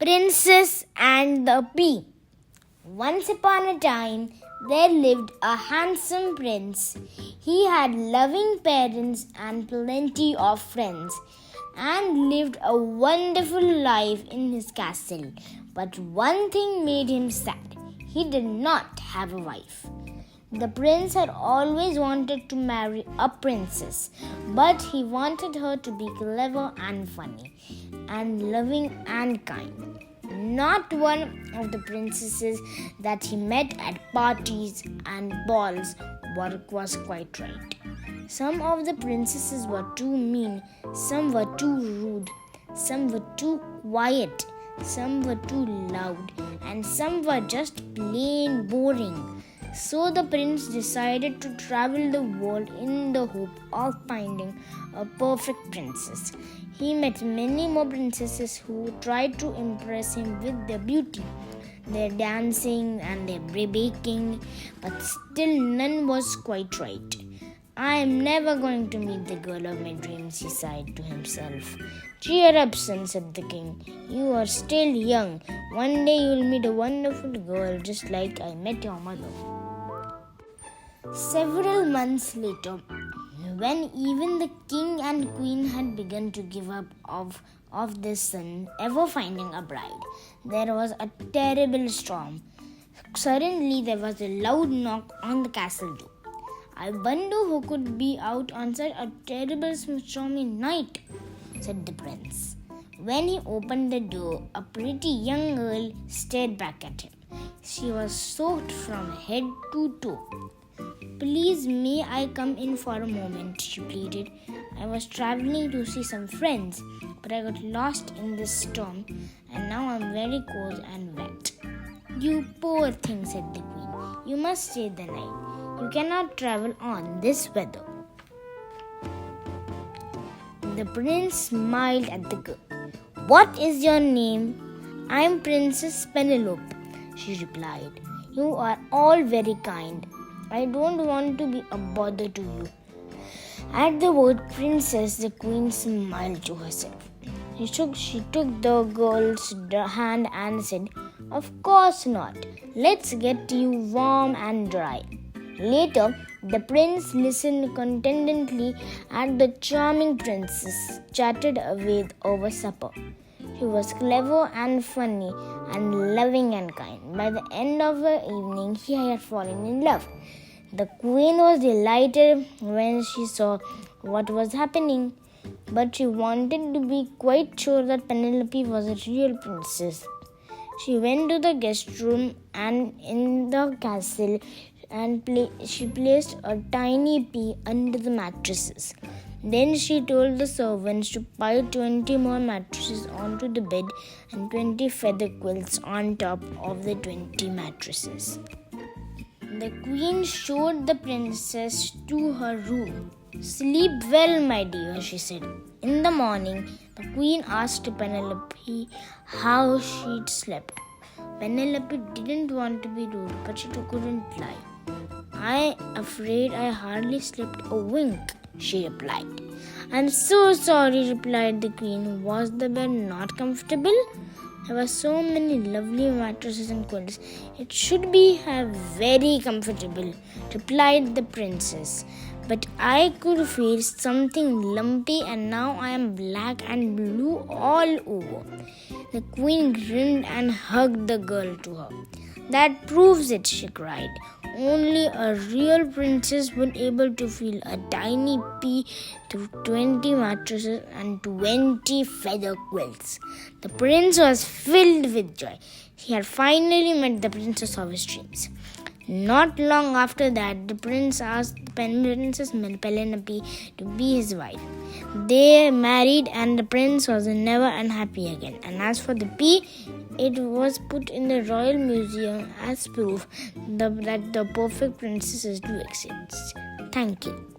Princess and the Pea. Once upon a time, there lived a handsome prince. He had loving parents and plenty of friends, and lived a wonderful life in his castle. But one thing made him sad. He did not have a wife. The prince had always wanted to marry a princess, but he wanted her to be clever and funny, and loving and kind. Not one of the princesses that he met at parties and balls was quite right. Some of the princesses were too mean, some were too rude, some were too quiet, some were too loud, and some were just plain boring. So the prince decided to travel the world in the hope of finding a perfect princess. He met many more princesses who tried to impress him with their beauty, their dancing and their baking, but still none was quite right. I am never going to meet the girl of my dreams, he sighed to himself. Cheer up, son, said the king. You are still young. One day you will meet a wonderful girl just like I met your mother. Several months later, when even the king and queen had begun to give up of their son ever finding a bride, there was a terrible storm. Suddenly there was a loud knock on the castle door. I wonder who could be out on such a terrible stormy night, said the prince. When he opened the door, a pretty young girl stared back at him. She was soaked from head to toe. Please, may I come in for a moment, she pleaded. I was traveling to see some friends, but I got lost in this storm, and now I'm very cold and wet. You poor thing, said the queen. You must stay the night. You cannot travel on this weather. The prince smiled at the girl. What is your name? I'm Princess Penelope, she replied. You are all very kind. I don't want to be a bother to you. At the word princess, the queen smiled to herself. She took the girl's hand and said, Of course not. Let's get you warm and dry. Later, the prince listened contentedly as the charming princess chatted away over supper. She was clever and funny and loving and kind. By the end of the evening, he had fallen in love. The queen was delighted when she saw what was happening, but she wanted to be quite sure that Penelope was a real princess. She went to the guest room and in the castle and she placed a tiny pea under the mattresses. Then she told the servants to pile 20 more mattresses onto the bed and 20 feather quilts on top of the 20 mattresses. The queen showed the princess to her room. Sleep well, my dear, she said. In the morning, the queen asked Penelope how she'd slept. Penelope didn't want to be rude, but she couldn't lie. I'm afraid I hardly slept a wink, she replied. I'm so sorry, replied the queen. Was the bed not comfortable? There were so many lovely mattresses and quilts. It should be very comfortable, replied the princess. But I could feel something lumpy and now I am black and blue all over. The queen grinned and hugged the girl to her. That proves it, she cried. Only a real princess would be able to feel a tiny pea through 20 mattresses and 20 feather quilts. The prince was filled with joy. He had finally met the princess of his dreams. Not long after that, the prince asked Princess Penelope to be his wife. They married and the prince was never unhappy again. And as for the pea, it was put in the royal museum as proof that the perfect princesses do exist. Thank you.